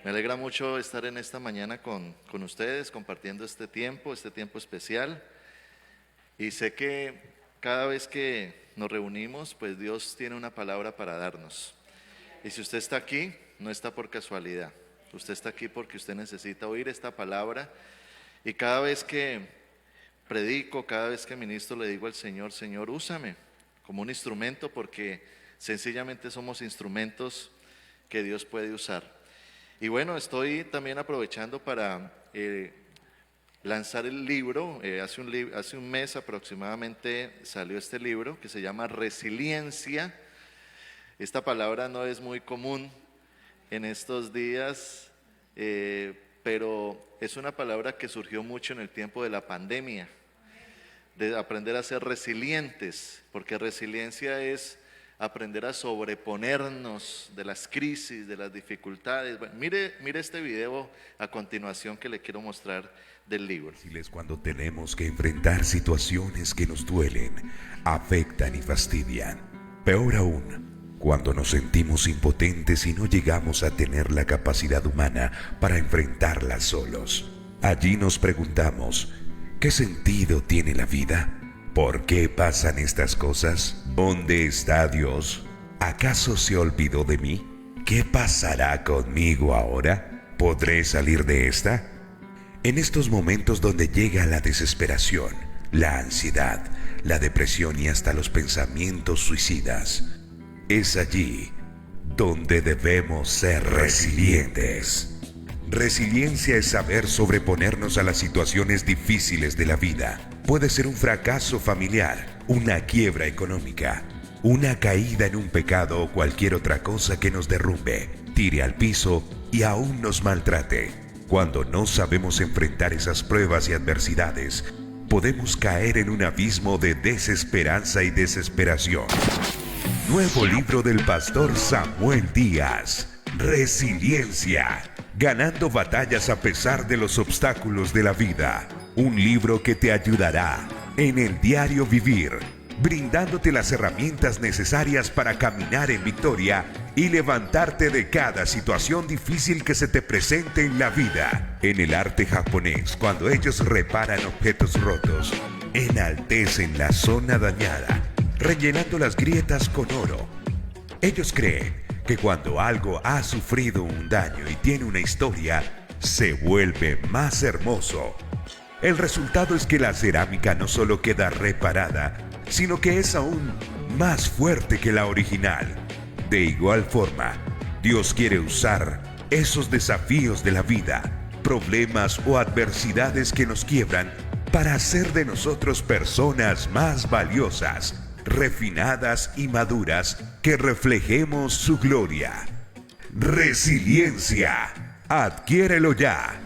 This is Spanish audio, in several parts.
Me alegra mucho estar en esta mañana con ustedes, compartiendo este tiempo especial. Y sé que cada vez que nos reunimos, pues Dios tiene una palabra para darnos. Y si usted está aquí, no está por casualidad. Usted está aquí porque usted necesita oír esta palabra. Y cada vez que predico, cada vez que ministro, le digo al Señor, Señor, úsame como un instrumento, porque sencillamente somos instrumentos que Dios puede usar. Y bueno, estoy también aprovechando para lanzar el libro. Hace un mes aproximadamente salió este libro que se llama Resiliencia. Esta palabra no es muy común en estos días, pero es una palabra que surgió mucho en el tiempo de la pandemia, de aprender a ser resilientes, porque resiliencia es aprender a sobreponernos de las crisis, de las dificultades. Bueno, mire este video a continuación que le quiero mostrar del libro. Cuando tenemos que enfrentar situaciones que nos duelen, afectan y fastidian. Peor aún, cuando nos sentimos impotentes y no llegamos a tener la capacidad humana para enfrentarlas solos. Allí nos preguntamos, ¿qué sentido tiene la vida? ¿Por qué pasan estas cosas? ¿Dónde está Dios? ¿Acaso se olvidó de mí? ¿Qué pasará conmigo ahora? ¿Podré salir de esta? En estos momentos donde llega la desesperación, la ansiedad, la depresión y hasta los pensamientos suicidas, es allí donde debemos ser resilientes. Resiliencia es saber sobreponernos a las situaciones difíciles de la vida. Puede ser un fracaso familiar, una quiebra económica, una caída en un pecado o cualquier otra cosa que nos derrumbe, tire al piso y aún nos maltrate. Cuando no sabemos enfrentar esas pruebas y adversidades, podemos caer en un abismo de desesperanza y desesperación. Nuevo libro del pastor Samuel Díaz. Resiliencia. Ganando batallas a pesar de los obstáculos de la vida. Un libro que te ayudará en el diario vivir, brindándote las herramientas necesarias para caminar en victoria y levantarte de cada situación difícil que se te presente en la vida. En el arte japonés, cuando ellos reparan objetos rotos, enaltecen la zona dañada, rellenando las grietas con oro. Ellos creen que cuando algo ha sufrido un daño y tiene una historia, se vuelve más hermoso. El resultado es que la cerámica no solo queda reparada, sino que es aún más fuerte que la original. De igual forma, Dios quiere usar esos desafíos de la vida, problemas o adversidades que nos quiebran, para hacer de nosotros personas más valiosas, refinadas y maduras, que reflejemos su gloria. Resiliencia. Adquiérelo ya.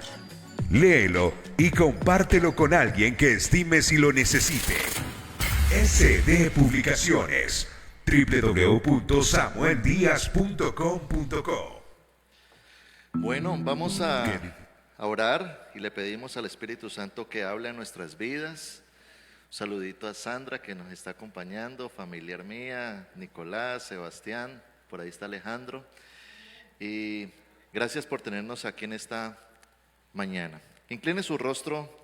Léelo y compártelo con alguien que estimes y lo necesite. SD Publicaciones. www.samueldiaz.com.co. Bueno, vamos a orar y le pedimos al Espíritu Santo que hable en nuestras vidas. Un saludito a Sandra, que nos está acompañando, familiar mía, Nicolás, Sebastián, por ahí está Alejandro. Y gracias por tenernos aquí en esta mañana. Incline su rostro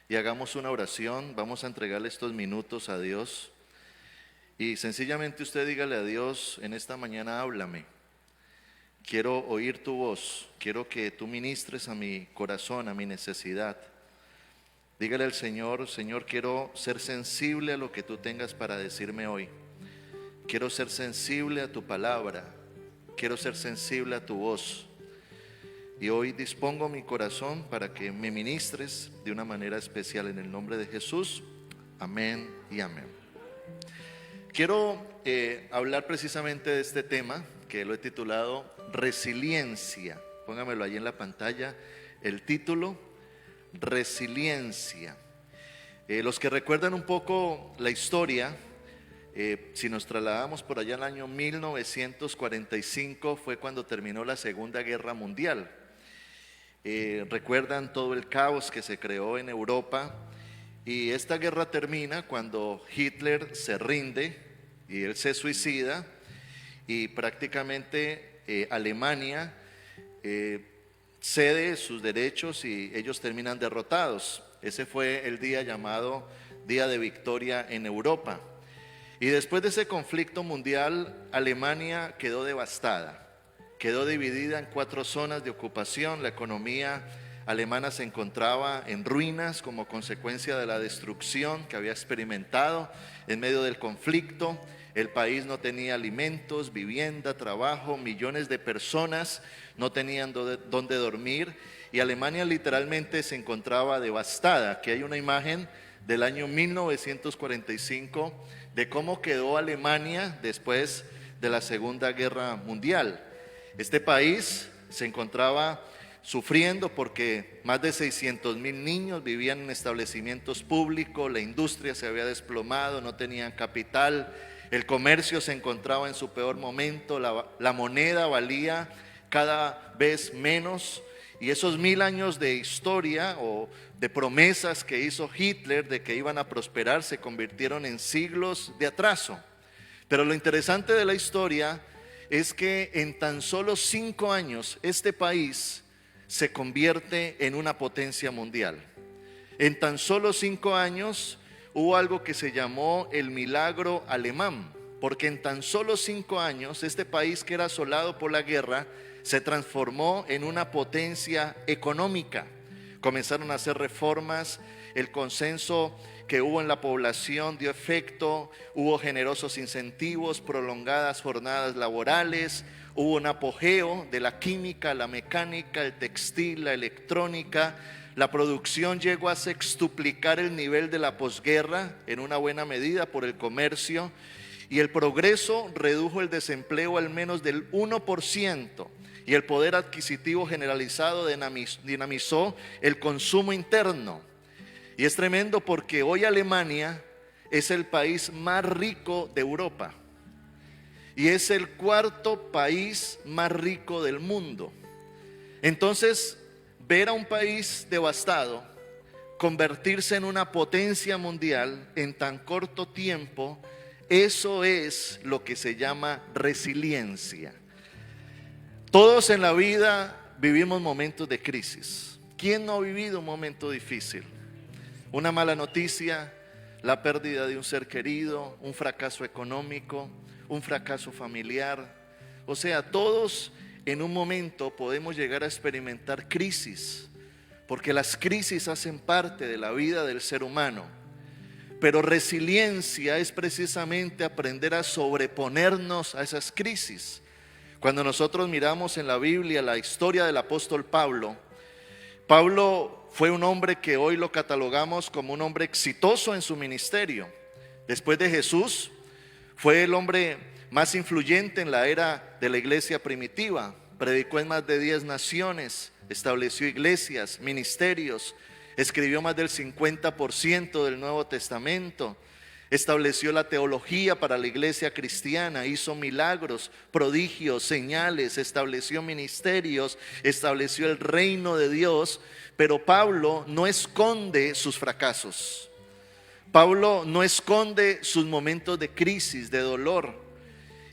y hagamos una oración. Vamos a entregarle estos minutos a Dios. Y sencillamente usted dígale a Dios: en esta mañana háblame. Quiero oír tu voz. Quiero que tú ministres a mi corazón, a mi necesidad. Dígale al Señor: Señor, quiero ser sensible a lo que tú tengas para decirme hoy. Quiero ser sensible a tu palabra. Quiero ser sensible a tu voz. Y hoy dispongo mi corazón para que me ministres de una manera especial, en el nombre de Jesús. Amén y amén. Quiero hablar precisamente de este tema que lo he titulado Resiliencia. Póngamelo ahí en la pantalla, el título: Resiliencia. Los que recuerdan un poco la historia, si nos trasladamos por allá al año 1945, fue cuando terminó la Segunda Guerra Mundial. Recuerdan todo el caos que se creó en Europa, y esta guerra termina cuando Hitler se rinde y él se suicida, y prácticamente Alemania cede sus derechos y ellos terminan derrotados. Ese fue el día llamado Día de Victoria en Europa. Y después de ese conflicto mundial, Alemania quedó devastada, quedó dividida en 4 zonas de ocupación. La economía alemana se encontraba en ruinas como consecuencia de la destrucción que había experimentado en medio del conflicto. El país no tenía alimentos, vivienda, trabajo, millones de personas no tenían dónde dormir y Alemania literalmente se encontraba devastada. Aquí hay una imagen del año 1945 de cómo quedó Alemania después de la Segunda Guerra Mundial. Este país se encontraba sufriendo porque más de 600,000 niños vivían en establecimientos públicos, la industria se había desplomado, no tenían capital, el comercio se encontraba en su peor momento, la moneda valía cada vez menos. Y esos 1000 años de historia o de promesas que hizo Hitler de que iban a prosperar se convirtieron en siglos de atraso. Pero lo interesante de la historia es que en tan solo 5 años este país se convierte en una potencia mundial. En tan solo 5 años hubo algo que se llamó el milagro alemán, porque en tan solo 5 años este país que era asolado por la guerra se transformó en una potencia económica. Comenzaron a hacer reformas, el consenso que hubo en la población dio efecto, hubo generosos incentivos, prolongadas jornadas laborales, hubo un apogeo de la química, la mecánica, el textil, la electrónica. La producción llegó a sextuplicar el nivel de la posguerra en una buena medida por el comercio, y el progreso redujo el desempleo al menos del 1%. Y el poder adquisitivo generalizado dinamizó el consumo interno. Y es tremendo porque hoy Alemania es el país más rico de Europa y es el 4.º país más rico del mundo. Entonces, ver a un país devastado convertirse en una potencia mundial en tan corto tiempo, eso es lo que se llama resiliencia. Todos en la vida vivimos momentos de crisis. ¿Quién no ha vivido un momento difícil? Una mala noticia, la pérdida de un ser querido, un fracaso económico, un fracaso familiar. O sea, todos en un momento podemos llegar a experimentar crisis, porque las crisis hacen parte de la vida del ser humano. Pero resiliencia es precisamente aprender a sobreponernos a esas crisis. Cuando nosotros miramos en la Biblia la historia del apóstol Pablo, Pablo fue un hombre que hoy lo catalogamos como un hombre exitoso en su ministerio. Después de Jesús, fue el hombre más influyente en la era de la iglesia primitiva. Predicó en más de 10 naciones, estableció iglesias, ministerios, escribió más del 50% del Nuevo Testamento. Estableció la teología para la iglesia cristiana, hizo milagros, prodigios, señales, estableció ministerios, estableció el reino de Dios. Pero Pablo no esconde sus fracasos. Pablo no esconde sus momentos de crisis, de dolor.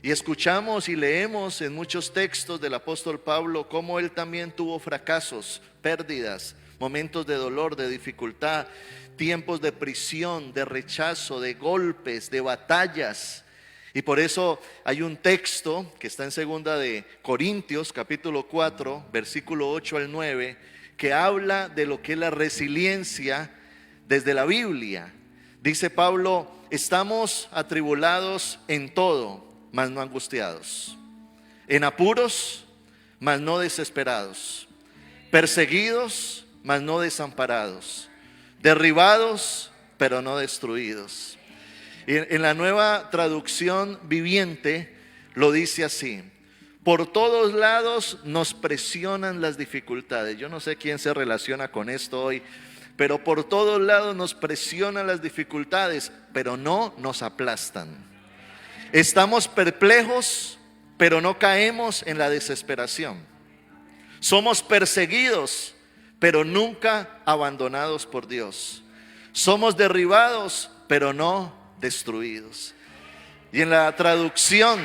Y escuchamos y leemos en muchos textos del apóstol Pablo cómo él también tuvo fracasos, pérdidas, momentos de dolor, de dificultad, tiempos de prisión, de rechazo, de golpes, de batallas. Y por eso hay un texto que está en 2 de Corintios, capítulo 4, versículo 8 al 9, que habla de lo que es la resiliencia desde la Biblia. Dice Pablo: estamos atribulados en todo, mas no angustiados; en apuros, mas no desesperados; perseguidos, mas no desamparados; derribados, pero no destruidos. Y en la Nueva Traducción Viviente lo dice así: por todos lados nos presionan las dificultades. Yo no sé quién se relaciona con esto hoy, pero por todos lados nos presionan las dificultades, pero no nos aplastan. Estamos perplejos, pero no caemos en la desesperación. Somos perseguidos, pero nunca abandonados por Dios. Somos derribados, pero no destruidos. Y en la traducción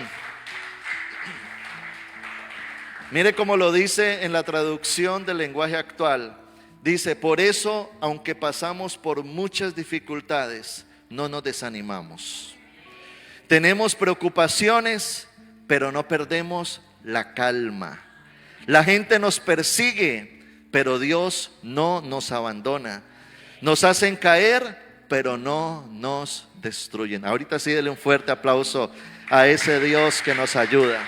Mire cómo lo dice en la traducción del lenguaje actual. Dice, por eso, aunque pasamos por muchas dificultades, no nos desanimamos. Tenemos preocupaciones, pero no perdemos la calma. La gente nos persigue, pero Dios no nos abandona. Nos hacen caer, pero no nos destruyen. Ahorita sí, denle un fuerte aplauso a ese Dios que nos ayuda.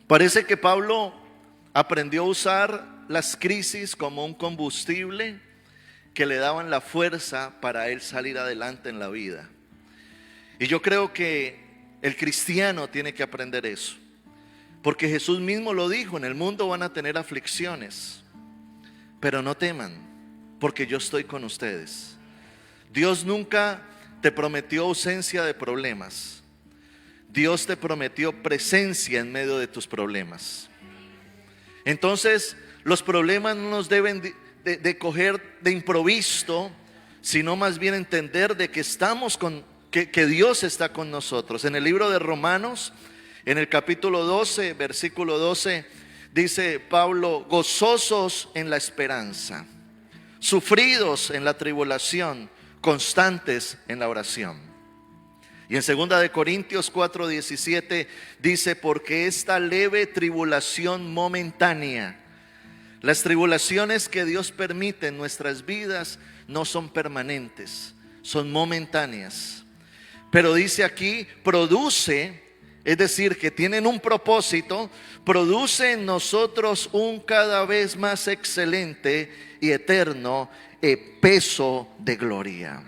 Parece que Pablo aprendió a usar las crisis como un combustible que le daban la fuerza para él salir adelante en la vida. Y yo creo que el cristiano tiene que aprender eso, porque Jesús mismo lo dijo: en el mundo van a tener aflicciones, pero no teman, porque yo estoy con ustedes. Dios nunca te prometió ausencia de problemas. Dios te prometió presencia en medio de tus problemas. Entonces, los problemas no nos deben de coger de improviso, sino más bien entender de que que Dios está con nosotros. En el libro de Romanos, en el capítulo 12, versículo 12, dice Pablo: gozosos en la esperanza, sufridos en la tribulación, constantes en la oración. Y en 2 de Corintios 4:17 dice: porque esta leve tribulación momentánea, las tribulaciones que Dios permite en nuestras vidas no son permanentes, son momentáneas. Pero dice aquí, produce, es decir, que tienen un propósito, produce en nosotros un cada vez más excelente y eterno peso de gloria.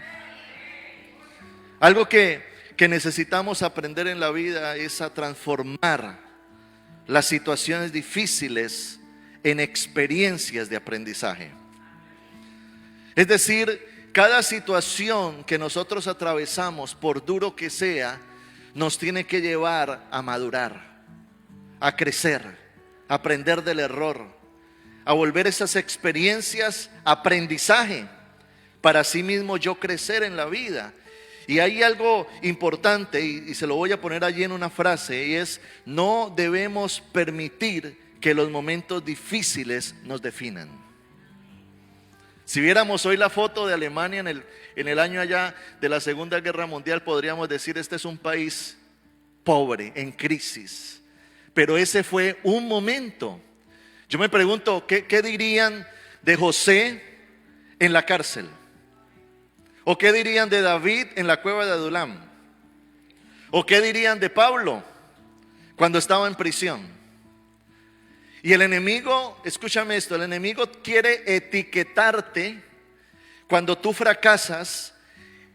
Algo que necesitamos aprender en la vida es a transformar las situaciones difíciles en experiencias de aprendizaje. Es decir, cada situación que nosotros atravesamos, por duro que sea, nos tiene que llevar a madurar, a crecer, a aprender del error, a volver esas experiencias aprendizaje, para así mismo yo crecer en la vida. Y hay algo importante, y se lo voy a poner allí en una frase, y es: no debemos permitir que los momentos difíciles nos definan. Si viéramos hoy la foto de Alemania en el año allá de la Segunda Guerra Mundial, podríamos decir: este es un país pobre, en crisis. Pero ese fue un momento. Yo me pregunto, ¿qué dirían de José en la cárcel? ¿O qué dirían de David en la cueva de Adulam? ¿O qué dirían de Pablo cuando estaba en prisión? Y el enemigo, escúchame esto, el enemigo quiere etiquetarte cuando tú fracasas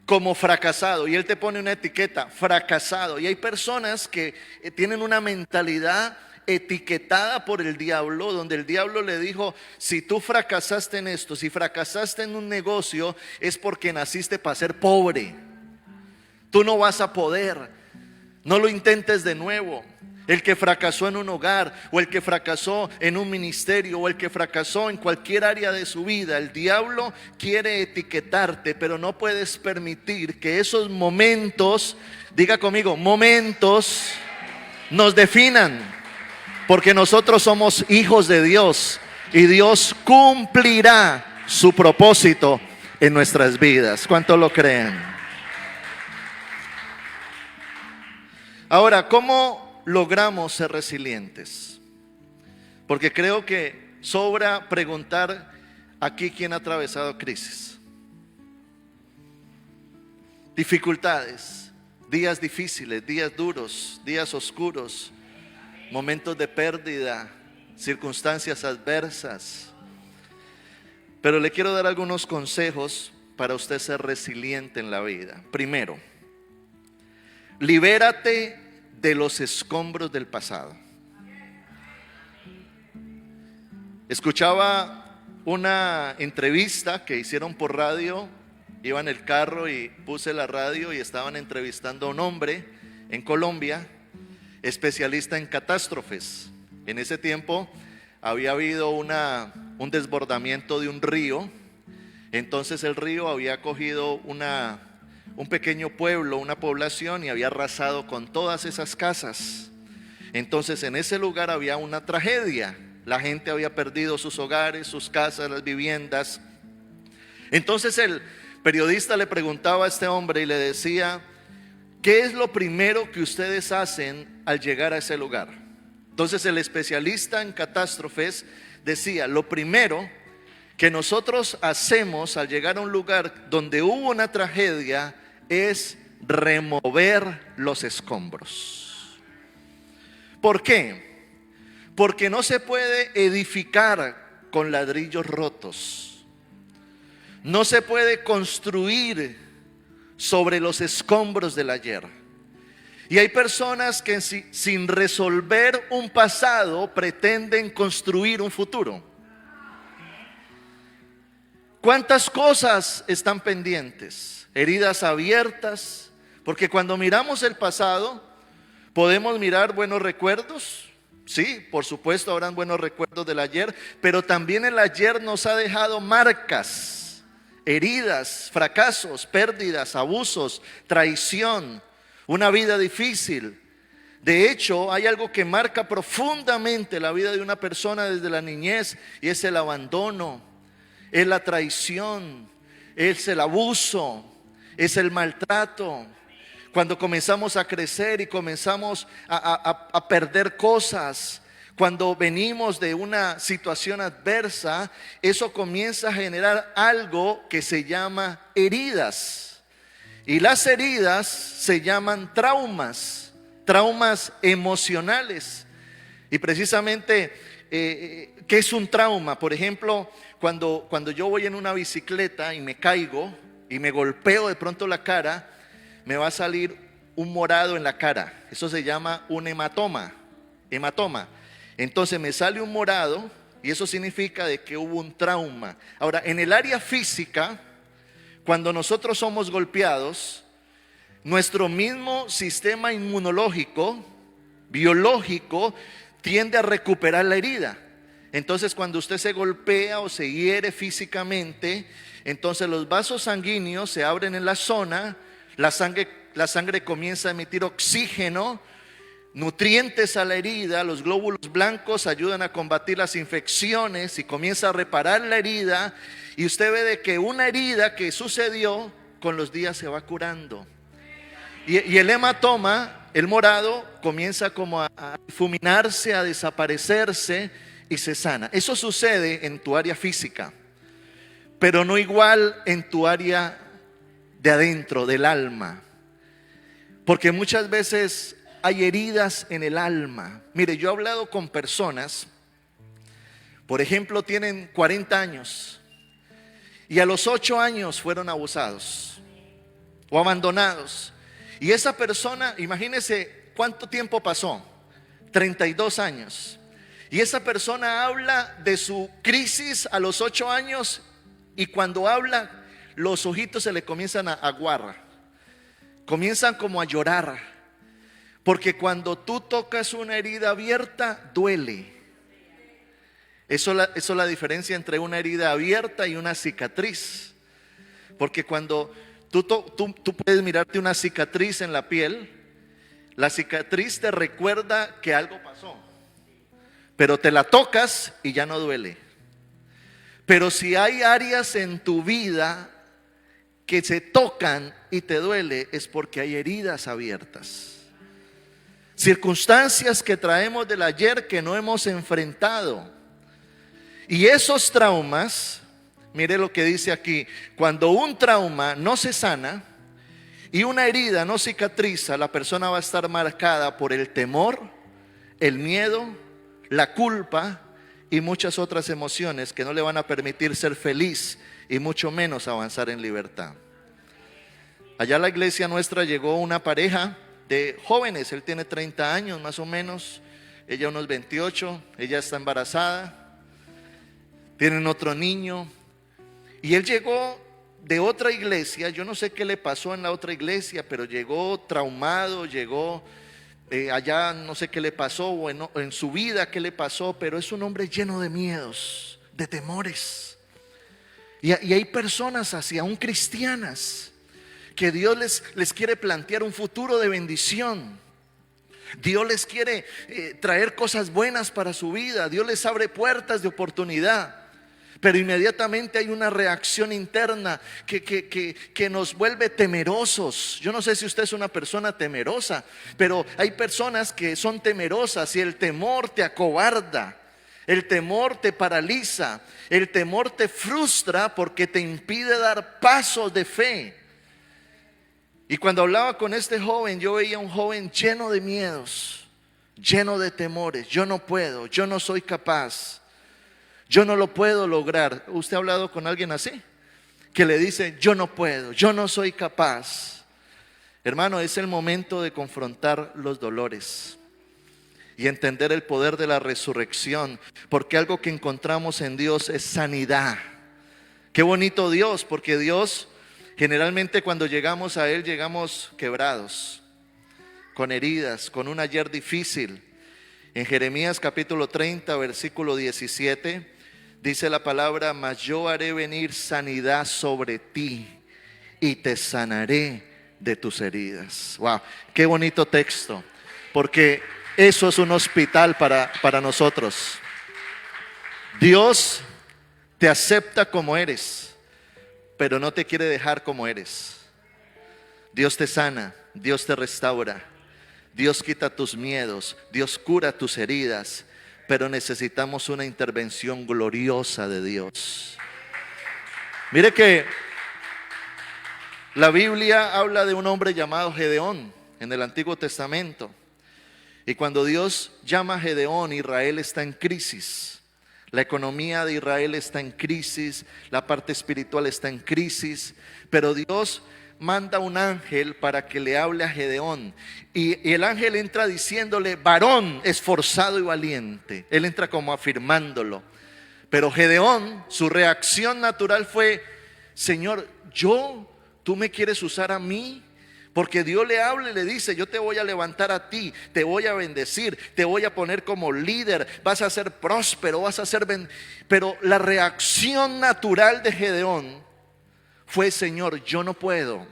como fracasado, y él te pone una etiqueta, fracasado. Y hay personas que tienen una mentalidad etiquetada por el diablo, donde el diablo le dijo: si tú fracasaste en esto, si fracasaste en un negocio, es porque naciste para ser pobre. Tú no vas a poder, no lo intentes de nuevo. El que fracasó en un hogar, o el que fracasó en un ministerio, o el que fracasó en cualquier área de su vida, el diablo quiere etiquetarte, pero no puedes permitir que esos momentos, diga conmigo, momentos, nos definan. Porque nosotros somos hijos de Dios, y Dios cumplirá su propósito en nuestras vidas. ¿Cuántos lo creen? Ahora, ¿cómo logramos ser resilientes? Porque creo que sobra preguntar aquí quién ha atravesado crisis, dificultades, días difíciles, días duros, días oscuros, momentos de pérdida, circunstancias adversas. Pero le quiero dar algunos consejos para usted ser resiliente en la vida. Primero, libérate de los escombros del pasado. Escuchaba una entrevista que hicieron por radio. Iba en el carro y puse la radio y estaban entrevistando a un hombre en Colombia, especialista en catástrofes. En ese tiempo había habido un desbordamiento de un río. Entonces el río había cogido un pequeño pueblo, una población, y había arrasado con todas esas casas. Entonces en ese lugar había una tragedia. La gente había perdido sus hogares, sus casas, las viviendas. Entonces el periodista le preguntaba a este hombre y le decía: ¿qué es lo primero que ustedes hacen al llegar a ese lugar? Entonces el especialista en catástrofes decía: lo primero que nosotros hacemos al llegar a un lugar donde hubo una tragedia es remover los escombros. ¿Por qué? Porque no se puede edificar con ladrillos rotos. No se puede construir sobre los escombros del ayer. Y hay personas que sin resolver un pasado pretenden construir un futuro. ¿Cuántas cosas están pendientes? Heridas abiertas. Porque cuando miramos el pasado, podemos mirar buenos recuerdos. Sí, por supuesto habrán buenos recuerdos del ayer, pero también el ayer nos ha dejado marcas, heridas, fracasos, pérdidas, abusos, traición, una vida difícil. De hecho, hay algo que marca profundamente la vida de una persona desde la niñez, y es el abandono, es la traición, es el abuso, es el maltrato. Cuando comenzamos a crecer y comenzamos a perder cosas, cuando venimos de una situación adversa, eso comienza a generar algo que se llama heridas. Y las heridas se llaman traumas, traumas emocionales. Y precisamente, ¿qué es un trauma? Por ejemplo, cuando yo voy en una bicicleta y me caigo y me golpeo de pronto la cara, me va a salir un morado en la cara. Eso se llama un hematoma. Entonces me sale un morado y eso significa de que hubo un trauma. Ahora, en el área física, cuando nosotros somos golpeados, nuestro mismo sistema inmunológico, biológico, tiende a recuperar la herida. Entonces cuando usted se golpea o se hiere físicamente, entonces los vasos sanguíneos se abren en la zona. La sangre comienza a emitir oxígeno, nutrientes a la herida. Los glóbulos blancos ayudan a combatir las infecciones y comienza a reparar la herida. Y usted ve de que una herida que sucedió con los días se va curando. Y el hematoma, el morado, comienza como a difuminarse, a desaparecerse y se sana. Eso sucede en tu área física, pero no igual en tu área de adentro, del alma. Porque muchas veces hay heridas en el alma. Mire, yo he hablado con personas, por ejemplo, tienen 40 años y a los 8 años fueron abusados o abandonados. Y esa persona, imagínese cuánto tiempo pasó, 32 años. Y esa persona habla de su crisis a los 8 años y cuando habla, los ojitos se le comienzan a aguar, comienzan como a llorar, porque cuando tú tocas una herida abierta, duele. Eso es la diferencia entre una herida abierta y una cicatriz. Porque cuando tú puedes mirarte una cicatriz en la piel, la cicatriz te recuerda que algo pasó, pero te la tocas y ya no duele. Pero si hay áreas en tu vida que se tocan y te duele, es porque hay heridas abiertas, circunstancias que traemos del ayer que no hemos enfrentado. Y esos traumas, mire lo que dice aquí: cuando un trauma no se sana y una herida no cicatriza, la persona va a estar marcada por el temor, el miedo, la culpa y muchas otras emociones que no le van a permitir ser feliz y mucho menos avanzar en libertad. Allá a la iglesia nuestra llegó una pareja de jóvenes. Él tiene 30 años más o menos, ella unos 28, ella está embarazada, tienen otro niño. Y él llegó de otra iglesia, yo no sé qué le pasó en la otra iglesia, pero llegó traumado, llegó allá no sé qué le pasó o en su vida qué le pasó, pero es un hombre lleno de miedos, de temores. Y hay personas así, aún cristianas, que Dios les quiere plantear un futuro de bendición. Dios les quiere traer cosas buenas para su vida. Dios les abre puertas de oportunidad. Pero inmediatamente hay una reacción interna que nos vuelve temerosos. Yo no sé si usted es una persona temerosa, pero hay personas que son temerosas y el temor te acobarda. El temor te paraliza. El temor te frustra porque te impide dar pasos de fe. Y cuando hablaba con este joven, yo veía un joven lleno de miedos, lleno de temores. Yo no puedo, yo no soy capaz. Yo no lo puedo lograr. ¿Usted ha hablado con alguien así? Que le dice, yo no puedo, yo no soy capaz. Hermano, es el momento de confrontar los dolores y entender el poder de la resurrección, porque algo que encontramos en Dios es sanidad. Qué bonito Dios, porque Dios generalmente cuando llegamos a Él llegamos quebrados, con heridas, con un ayer difícil. En Jeremías capítulo 30, versículo 17, dice la palabra: mas yo haré venir sanidad sobre ti y te sanaré de tus heridas. Wow, qué bonito texto, porque eso es un hospital para nosotros. Dios te acepta como eres, pero no te quiere dejar como eres. Dios te sana, Dios te restaura, Dios quita tus miedos, Dios cura tus heridas, pero necesitamos una intervención gloriosa de Dios. Mire que la Biblia habla de un hombre llamado Gedeón en el Antiguo Testamento. Y cuando Dios llama a Gedeón, Israel está en crisis. La economía de Israel está en crisis, la parte espiritual está en crisis, pero Dios manda un ángel para que le hable a Gedeón, y el ángel entra diciéndole: varón esforzado y valiente. Él entra como afirmándolo. Pero Gedeón, su reacción natural fue: Señor, tú me quieres usar a mí. Porque Dios le habla y le dice: yo te voy a levantar a ti, te voy a bendecir, te voy a poner como líder, vas a ser próspero, vas a ser Pero la reacción natural de Gedeón fue: Señor, yo no puedo.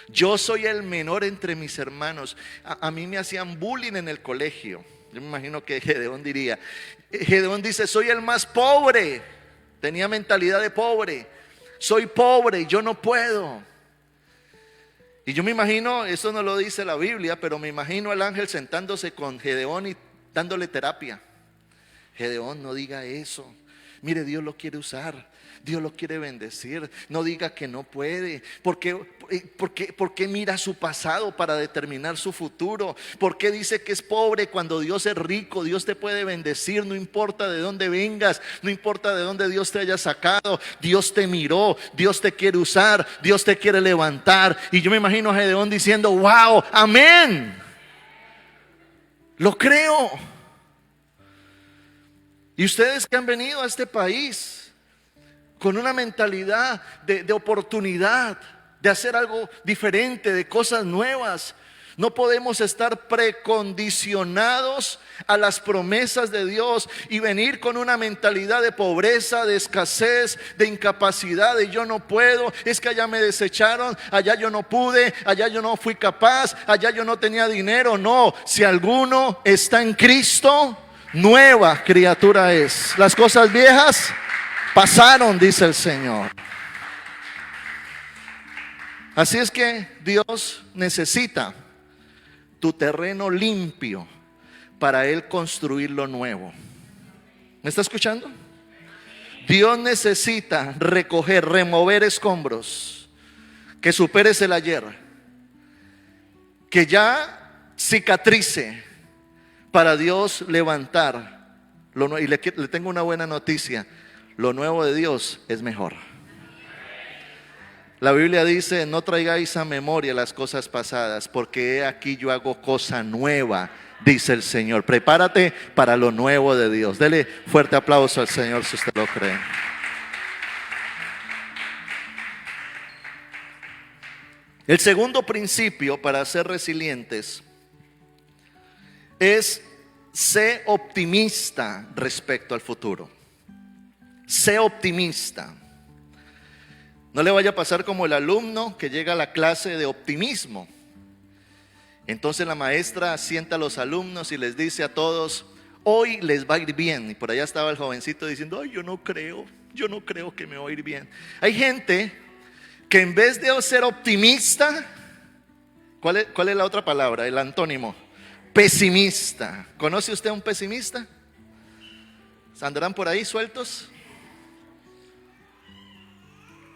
Yo soy el menor entre mis hermanos. A mí me hacían bullying en el colegio. Yo me imagino que Gedeón diría. Gedeón dice: soy el más pobre. Tenía mentalidad de pobre. Soy pobre, yo no puedo. Y yo me imagino, eso no lo dice la Biblia, pero me imagino el ángel sentándose con Gedeón y dándole terapia. Gedeón, no diga eso. Mire, Dios lo quiere usar, Dios lo quiere bendecir. No diga que no puede. ¿Por qué mira su pasado para determinar su futuro? ¿Por qué dice que es pobre cuando Dios es rico? Dios te puede bendecir, no importa de dónde vengas, no importa de dónde Dios te haya sacado. Dios te miró, Dios te quiere usar, Dios te quiere levantar. Y yo me imagino a Gedeón diciendo: wow, amén, lo creo. Y ustedes que han venido a este país con una mentalidad de oportunidad, de hacer algo diferente, de cosas nuevas, no podemos estar precondicionados a las promesas de Dios y venir con una mentalidad de pobreza, de escasez, de incapacidad, de yo no puedo, es que allá me desecharon, allá yo no pude, allá yo no fui capaz, allá yo no tenía dinero. No, si alguno está en Cristo, nueva criatura es. Las cosas viejas pasaron, dice el Señor. Así es que Dios necesita tu terreno limpio para Él construir lo nuevo. ¿Me está escuchando? Dios necesita remover escombros, que superes el ayer, que ya cicatrice, para Dios levantar lo nuevo. Y le tengo una buena noticia: lo nuevo de Dios es mejor. La Biblia dice: no traigáis a memoria las cosas pasadas, porque he aquí yo hago cosa nueva, dice el Señor. Prepárate para lo nuevo de Dios. Dele fuerte aplauso al Señor si usted lo cree. El segundo principio para ser resilientes es: sé optimista respecto al futuro. Sé optimista. No le vaya a pasar como el alumno que llega a la clase de optimismo. Entonces la maestra sienta a los alumnos y les dice a todos: hoy les va a ir bien. Y por allá estaba el jovencito diciendo: ay, yo no creo que me va a ir bien. Hay gente que en vez de ser optimista, ¿cuál es la otra palabra? El antónimo: pesimista. ¿Conoce usted a un pesimista? ¿Andarán por ahí sueltos?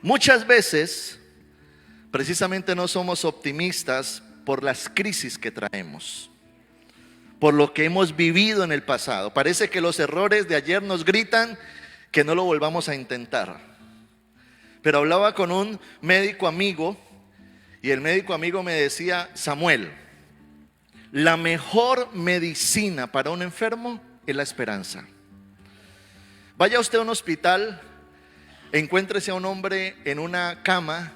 Muchas veces, precisamente no somos optimistas por las crisis que traemos, por lo que hemos vivido en el pasado. Parece que los errores de ayer nos gritan que no lo volvamos a intentar. Pero hablaba con un médico amigo y el médico amigo me decía: Samuel, la mejor medicina para un enfermo es la esperanza. Vaya usted a un hospital, encuéntrese a un hombre en una cama,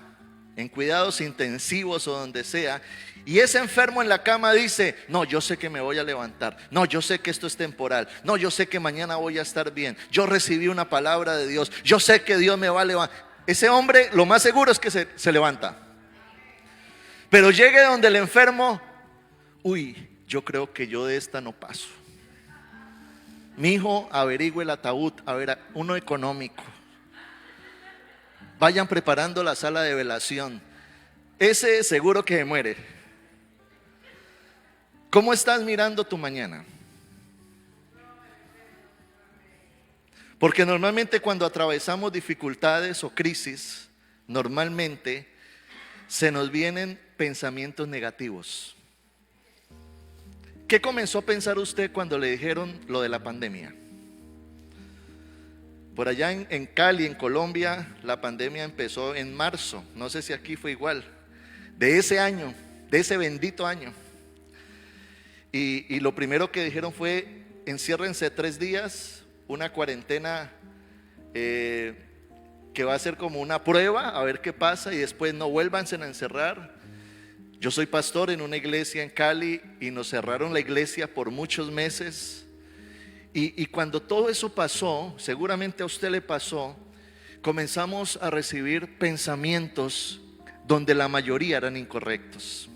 en cuidados intensivos o donde sea, y ese enfermo en la cama dice: no, yo sé que me voy a levantar, no, yo sé que esto es temporal, no, yo sé que mañana voy a estar bien, yo recibí una palabra de Dios, yo sé que Dios me va a levantar. Ese hombre lo más seguro es que se levanta. Pero llegue donde el enfermo: uy, yo creo que yo de esta no paso. Mi hijo, averigüe el ataúd, a ver, uno económico. Vayan preparando la sala de velación. Ese seguro que muere. ¿Cómo estás mirando tu mañana? Porque normalmente cuando atravesamos dificultades o crisis, normalmente se nos vienen pensamientos negativos. ¿Qué comenzó a pensar usted cuando le dijeron lo de la pandemia? Por allá en Cali, en Colombia, la pandemia empezó en marzo. No sé si aquí fue igual. De ese año, de ese bendito año. Y lo primero que dijeron fue: enciérrense 3 días, una cuarentena que va a ser como una prueba, a ver qué pasa, y después no vuélvanse a encerrar. Yo soy pastor en una iglesia en Cali y nos cerraron la iglesia por muchos meses. Y cuando todo eso pasó, seguramente a usted le pasó, comenzamos a recibir pensamientos donde la mayoría eran incorrectos.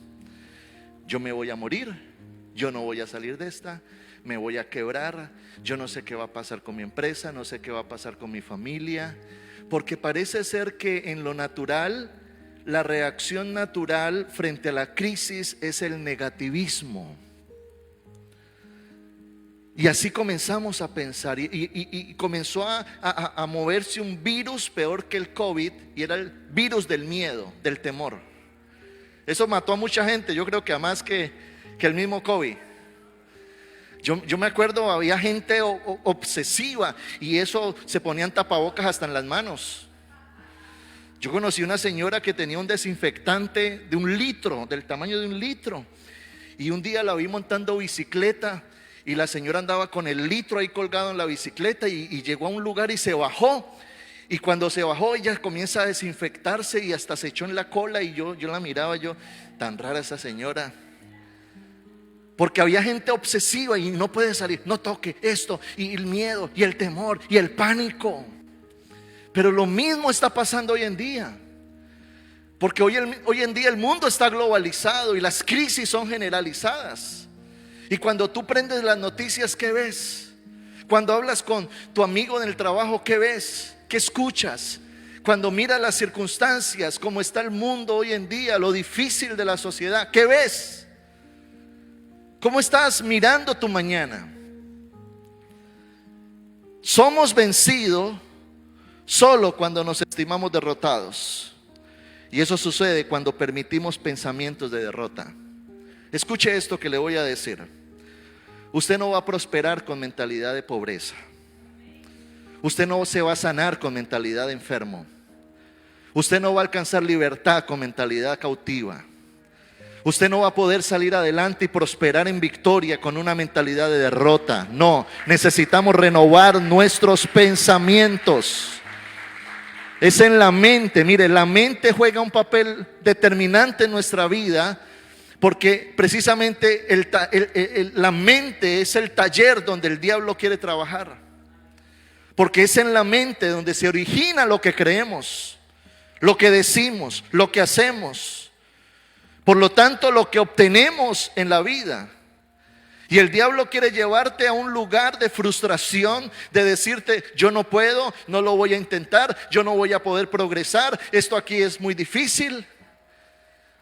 Yo me voy a morir, yo no voy a salir de esta, me voy a quebrar, yo no sé qué va a pasar con mi empresa, no sé qué va a pasar con mi familia, porque parece ser que en lo natural, la reacción natural frente a la crisis es el negativismo. Y así comenzamos a pensar y comenzó a moverse un virus peor que el COVID, y era el virus del miedo, del temor. Eso mató a mucha gente, yo creo que a más que el mismo COVID. Yo me acuerdo, había gente obsesiva y eso se ponían tapabocas hasta en las manos. Yo conocí una señora que tenía un desinfectante de 1 litro, del tamaño de 1 litro. Y un día la vi montando bicicleta y la señora andaba con el litro ahí colgado en la bicicleta y llegó a un lugar y se bajó. Y cuando se bajó ella comienza a desinfectarse y hasta se echó en la cola y yo la miraba, tan rara esa señora. Porque había gente obsesiva y no puede salir, no toque esto, y el miedo y el temor y el pánico. Pero lo mismo está pasando hoy en día. Porque hoy en día el mundo está globalizado y las crisis son generalizadas. Y cuando tú prendes las noticias, ¿qué ves? Cuando hablas con tu amigo en el trabajo, ¿qué ves? ¿Qué escuchas? Cuando miras las circunstancias, cómo está el mundo hoy en día, lo difícil de la sociedad, ¿qué ves? ¿Cómo estás mirando tu mañana? Somos vencidos solo cuando nos estimamos derrotados. Y eso sucede cuando permitimos pensamientos de derrota. Escuche esto que le voy a decir. Usted no va a prosperar con mentalidad de pobreza. Usted no se va a sanar con mentalidad de enfermo. Usted no va a alcanzar libertad con mentalidad cautiva. Usted no va a poder salir adelante y prosperar en victoria con una mentalidad de derrota. No, necesitamos renovar nuestros pensamientos. Es en la mente. Mire, la mente juega un papel determinante en nuestra vida, porque precisamente la mente es el taller donde el diablo quiere trabajar. Porque es en la mente donde se origina lo que creemos. lo que decimos, lo que hacemos. Por lo tanto, lo que obtenemos en la vida. Y el diablo quiere llevarte a un lugar de frustración, de decirte, yo no puedo, no lo voy a intentar, yo no voy a poder progresar, esto aquí es muy difícil.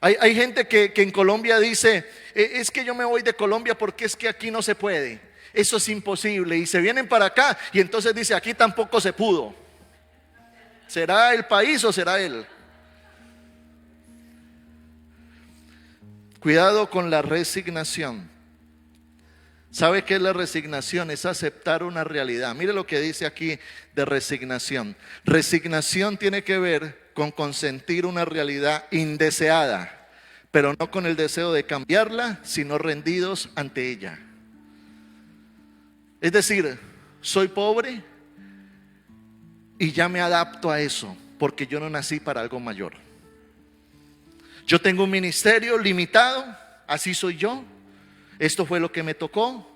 Hay gente que en Colombia dice, es que yo me voy de Colombia porque es que aquí no se puede, eso es imposible. Y se vienen para acá y entonces dice, aquí tampoco se pudo. ¿Será el país o será él? Cuidado con la resignación. ¿Sabe qué es la resignación? Es aceptar una realidad. Mire lo que dice aquí de resignación. Resignación tiene que ver con consentir una realidad indeseada, pero no con el deseo de cambiarla, sino rendidos ante ella. Es decir, soy pobre y ya me adapto a eso, porque yo no nací para algo mayor. Yo tengo un ministerio limitado, así soy yo. Esto fue lo que me tocó.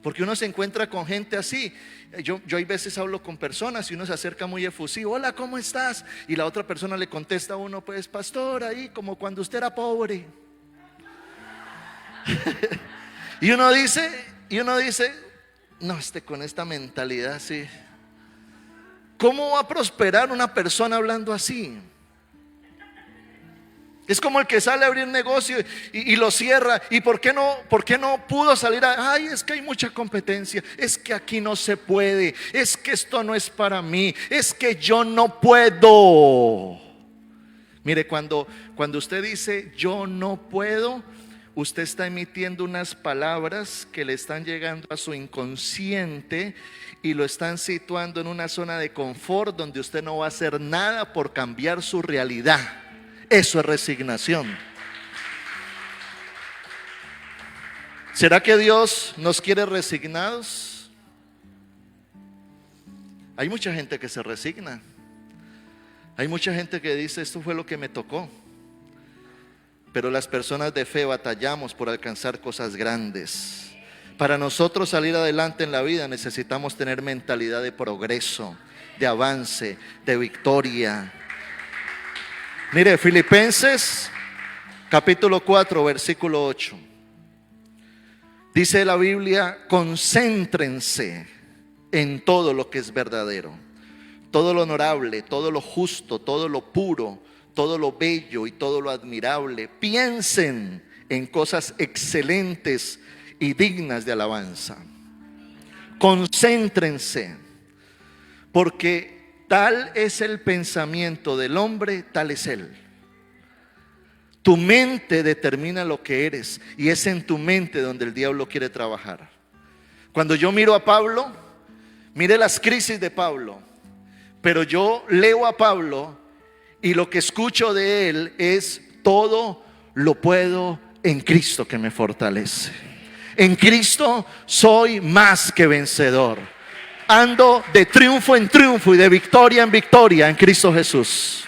Porque uno se encuentra con gente así. Yo hay veces hablo con personas y uno se acerca muy efusivo. Hola, ¿cómo estás? Y la otra persona le contesta a uno, pues pastor, ahí como cuando usted era pobre. y uno dice, no, con esta mentalidad así, ¿cómo va a prosperar una persona hablando así? Es como el que sale a abrir negocio y lo cierra. ¿Y por qué no pudo salir? Ay, es que hay mucha competencia. Es que aquí no se puede. Es que esto no es para mí. Es que yo no puedo. Mire, cuando usted dice yo no puedo, usted está emitiendo unas palabras que le están llegando a su inconsciente y lo están situando en una zona de confort donde usted no va a hacer nada por cambiar su realidad. Eso es resignación. ¿Será que Dios nos quiere resignados? Hay mucha gente que se resigna. Hay mucha gente que dice, esto fue lo que me tocó. Pero las personas de fe batallamos por alcanzar cosas grandes. Para nosotros salir adelante en la vida necesitamos tener mentalidad de progreso, de avance, de victoria. Mire, Filipenses capítulo 4, versículo 8. Dice la Biblia, concéntrense en todo lo que es verdadero, todo lo honorable, todo lo justo, todo lo puro, todo lo bello y todo lo admirable. Piensen en cosas excelentes y dignas de alabanza. Concéntrense, porque tal es el pensamiento del hombre, tal es él. Tu mente determina lo que eres y es en tu mente donde el diablo quiere trabajar. Cuando yo miro a Pablo, mire las crisis de Pablo, pero yo leo a Pablo y lo que escucho de él es todo lo puedo en Cristo que me fortalece. En Cristo soy más que vencedor. Ando de triunfo en triunfo y de victoria en victoria en Cristo Jesús.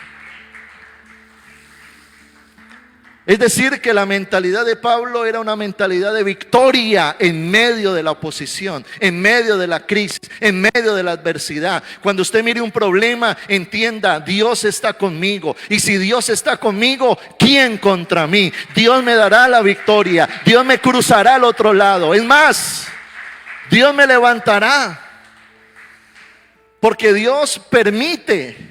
Es decir, que la mentalidad de Pablo era una mentalidad de victoria en medio de la oposición, en medio de la crisis, en medio de la adversidad. Cuando usted mire un problema, entienda, Dios está conmigo. Y si Dios está conmigo, ¿quién contra mí? Dios me dará la victoria. Dios me cruzará al otro lado. Es más, Dios me levantará. Porque Dios permite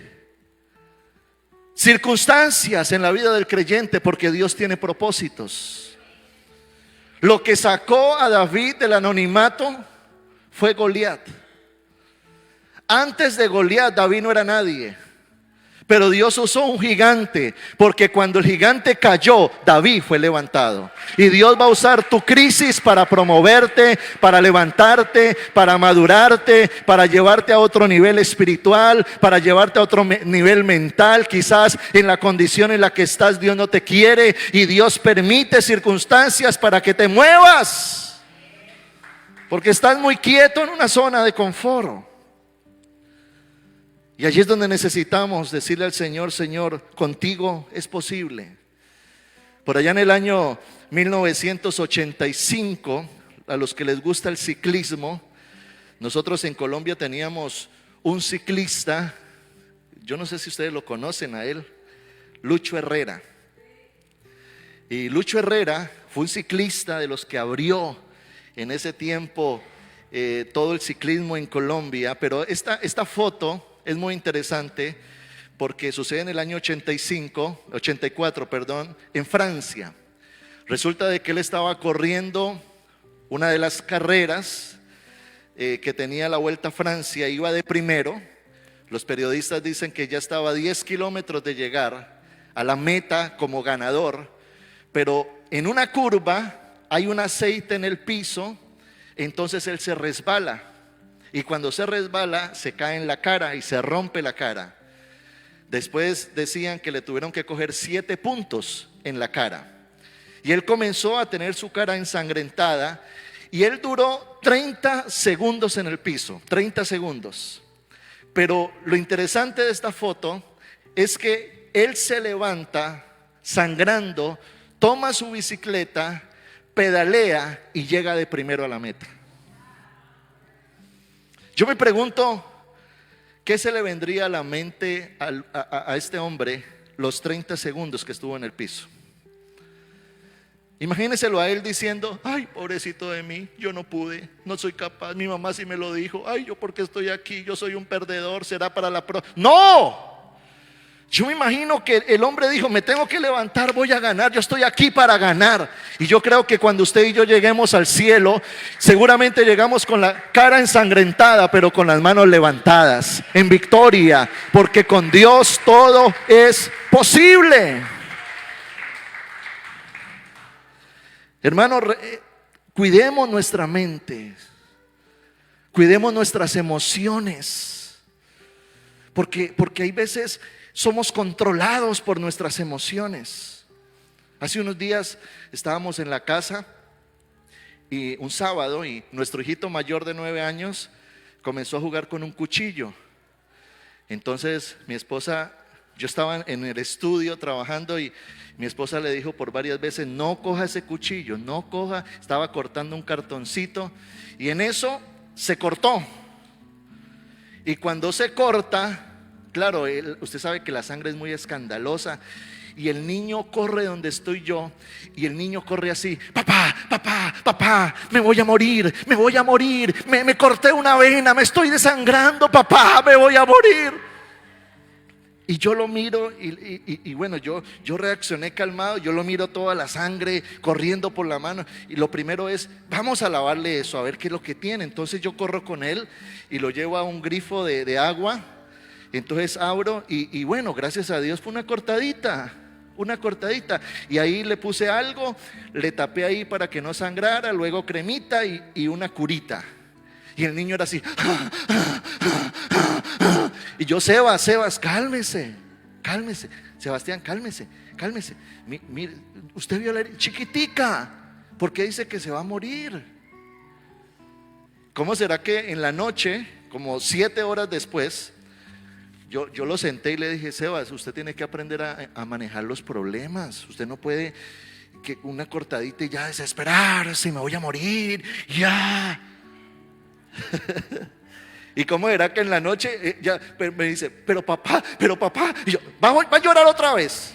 circunstancias en la vida del creyente, porque Dios tiene propósitos. Lo que sacó a David del anonimato fue Goliat. Antes de Goliat, David no era nadie. Pero Dios usó un gigante, porque cuando el gigante cayó, David fue levantado. Y Dios va a usar tu crisis para promoverte, para levantarte, para madurarte, para llevarte a otro nivel espiritual, para llevarte a otro nivel mental. Quizás en la condición en la que estás Dios no te quiere y Dios permite circunstancias para que te muevas, porque estás muy quieto en una zona de confort. Y allí es donde necesitamos decirle al Señor, Señor, contigo es posible. Por allá en el año 1985, a los que les gusta el ciclismo, nosotros en Colombia teníamos un ciclista, Yo no sé si ustedes lo conocen a él, Lucho Herrera. Y Lucho Herrera fue un ciclista de los que abrió en ese tiempo todo el ciclismo en Colombia. Pero esta foto es muy interesante porque sucede en el año 84, en Francia. Resulta de que él estaba corriendo una de las carreras que tenía la Vuelta a Francia, iba de primero. Los periodistas dicen que ya estaba a 10 kilómetros de llegar a la meta como ganador, pero en una curva hay un aceite en el piso, entonces él se resbala, y cuando se resbala se cae en la cara y se rompe la cara. Después decían que le tuvieron que coger 7 puntos en la cara. Y él comenzó a tener su cara ensangrentada y él duró 30 segundos en el piso, 30 segundos. Pero lo interesante de esta foto es que él se levanta sangrando, toma su bicicleta, pedalea y llega de primero a la meta. Yo me pregunto, ¿qué se le vendría a la mente a este hombre los 30 segundos que estuvo en el piso? Imagínenselo a él diciendo: ay, pobrecito de mí, yo no pude, no soy capaz, mi mamá sí me lo dijo, ay, yo porque estoy aquí, yo soy un perdedor, será para la próxima. ¡No! Yo me imagino que el hombre dijo: me tengo que levantar, voy a ganar, yo estoy aquí para ganar. Y yo creo que cuando usted y yo lleguemos al cielo, seguramente llegamos con la cara ensangrentada, pero con las manos levantadas, en victoria, porque con Dios todo es posible. Hermanos, cuidemos nuestra mente, cuidemos nuestras emociones, porque hay veces somos controlados por nuestras emociones. Hace unos días estábamos en la casa y un sábado, y nuestro hijito mayor de 9 años comenzó a jugar con un cuchillo. Entonces mi esposa, yo estaba en el estudio trabajando y mi esposa le dijo por varias veces: no coja ese cuchillo, no coja. Estaba cortando un cartoncito y en eso se cortó. Y cuando se corta, claro, usted sabe que la sangre es muy escandalosa. Y el niño corre donde estoy yo, y el niño corre así: papá, papá, papá, me voy a morir, me voy a morir, me corté una vena, me estoy desangrando, papá, me voy a morir. Y yo lo miro y bueno, yo reaccioné calmado. Yo lo miro, toda la sangre corriendo por la mano, y lo primero es: vamos a lavarle eso, a ver qué es lo que tiene. Entonces yo corro con él y lo llevo a un grifo de agua. Entonces abro y bueno, gracias a Dios fue una cortadita. Y ahí le puse algo, le tapé ahí para que no sangrara, luego cremita y una curita. Y el niño era así. Y yo: Sebas, cálmese. Sebastián, cálmese. Mire, usted vio la herida chiquitica, ¿por qué dice que se va a morir? ¿Cómo será que en la noche, como 7 horas después, yo lo senté y le dije: Sebas, usted tiene que aprender a manejar los problemas. Usted no puede que una cortadita y ya desesperarse, me voy a morir, ya. Y cómo era que en la noche ya me dice: pero papá, y yo: va a llorar otra vez.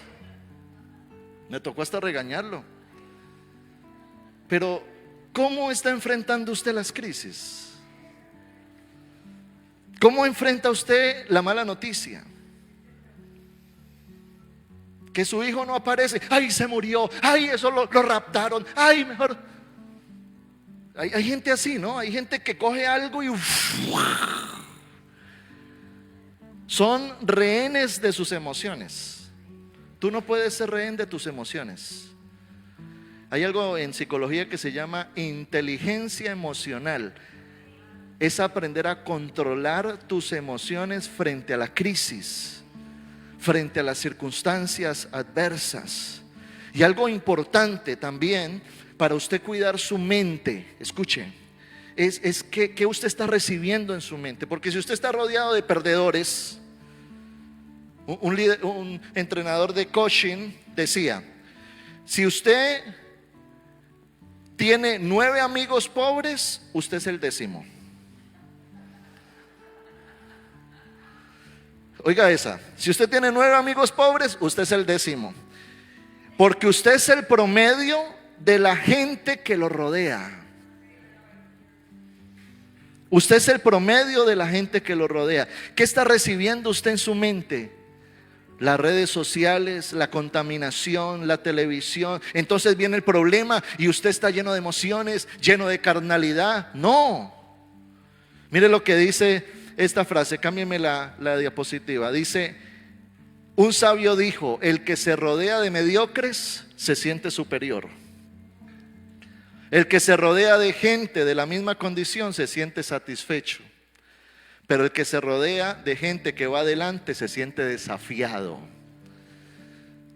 Me tocó hasta regañarlo. Pero ¿cómo está enfrentando usted las crisis? ¿Cómo enfrenta usted la mala noticia? Que su hijo no aparece: ay, se murió, ay, eso lo raptaron, ay, mejor. Hay gente así, ¿no? Hay gente que coge algo y son rehenes de sus emociones. Tú no puedes ser rehén de tus emociones. Hay algo en psicología que se llama inteligencia emocional. Es aprender a controlar tus emociones frente a la crisis, frente a las circunstancias adversas. Y algo importante también para usted cuidar su mente, escuche, es que usted está recibiendo en su mente. Porque si usted está rodeado de perdedores, un entrenador de coaching decía: si usted tiene 9 amigos pobres, usted es el 10º. Oiga esa, si usted tiene 9 amigos pobres, usted es el 10º. Porque usted es el promedio de la gente que lo rodea. Usted es el promedio de la gente que lo rodea. ¿Qué está recibiendo usted en su mente? Las redes sociales, la contaminación, la televisión. Entonces viene el problema y usted está lleno de emociones, lleno de carnalidad. No. Mire lo que dice esta frase, cámbieme la diapositiva. Dice, un sabio dijo, el que se rodea de mediocres se siente superior. El que se rodea de gente de la misma condición se siente satisfecho. Pero el que se rodea de gente que va adelante se siente desafiado.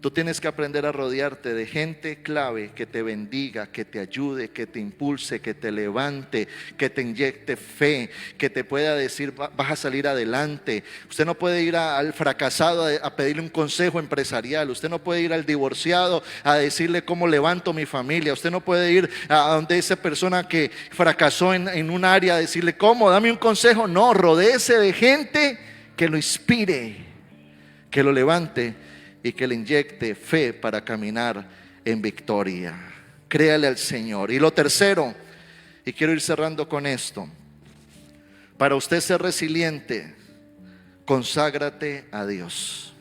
Tú tienes que aprender a rodearte de gente clave que te bendiga, que te ayude, que te impulse, que te levante, que te inyecte fe, que te pueda decir vas a salir adelante. Usted no puede ir al fracasado a pedirle un consejo empresarial. Usted no puede ir al divorciado a decirle cómo levanto mi familia. Usted no puede ir a donde esa persona que fracasó en un área a decirle cómo, dame un consejo. No, rodéese de gente que lo inspire, que lo levante y que le inyecte fe para caminar en victoria. Créale al Señor. Y lo tercero, y quiero ir cerrando con esto, para usted ser resiliente, conságrate a Dios.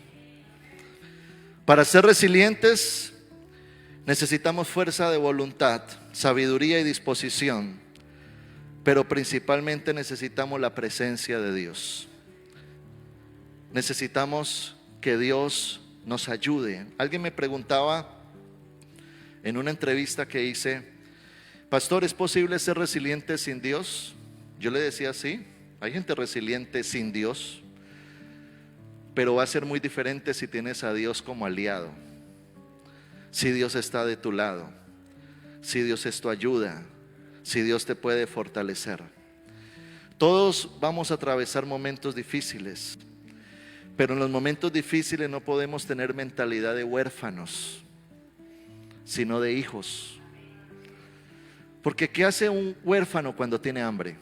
Para ser resilientes necesitamos fuerza de voluntad, sabiduría y disposición, pero principalmente necesitamos la presencia de Dios. Necesitamos que Dios nos ayude. Alguien me preguntaba en una entrevista que hice, pastor, ¿es posible ser resiliente sin Dios? Yo le decía, sí, hay gente resiliente sin Dios, pero va a ser muy diferente si tienes a Dios como aliado, si Dios está de tu lado, si Dios es tu ayuda, si Dios te puede fortalecer. Todos vamos a atravesar momentos difíciles, pero en los momentos difíciles no podemos tener mentalidad de huérfanos, sino de hijos. Porque ¿qué hace un huérfano cuando tiene hambre?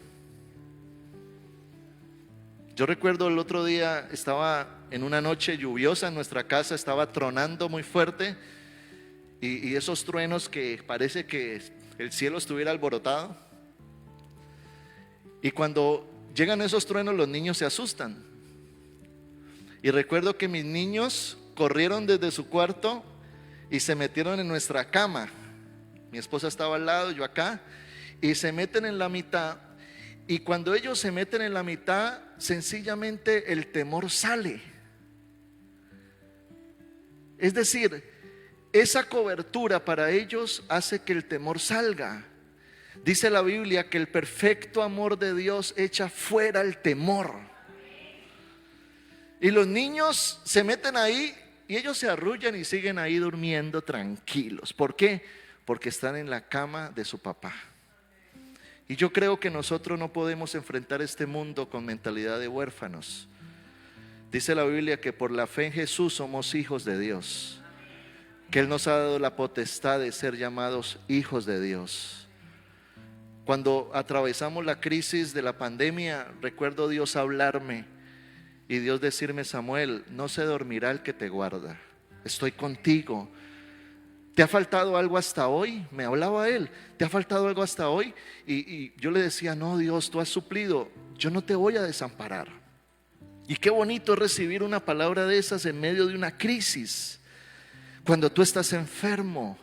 Yo recuerdo el otro día, estaba en una noche lluviosa en nuestra casa, estaba tronando muy fuerte y esos truenos que parece que el cielo estuviera alborotado. Y cuando llegan esos truenos los niños se asustan. Y recuerdo que mis niños corrieron desde su cuarto y se metieron en nuestra cama. Mi esposa estaba al lado, yo acá, y se meten en la mitad. Y cuando ellos se meten en la mitad, sencillamente el temor sale. Es decir, esa cobertura para ellos hace que el temor salga. Dice la Biblia que el perfecto amor de Dios echa fuera el temor. Y los niños se meten ahí y ellos se arrullan y siguen ahí durmiendo tranquilos. ¿Por qué? Porque están en la cama de su papá. Y yo creo que nosotros no podemos enfrentar este mundo con mentalidad de huérfanos. Dice la Biblia que por la fe en Jesús somos hijos de Dios, que Él nos ha dado la potestad de ser llamados hijos de Dios. Cuando atravesamos la crisis de la pandemia, recuerdo Dios hablarme y Dios decirme, Samuel, no se dormirá el que te guarda, estoy contigo. ¿Te ha faltado algo hasta hoy? Me hablaba Él, ¿te ha faltado algo hasta hoy? Y yo le decía, no Dios, tú has suplido, yo no te voy a desamparar. Y qué bonito es recibir una palabra de esas en medio de una crisis, cuando tú estás enfermo,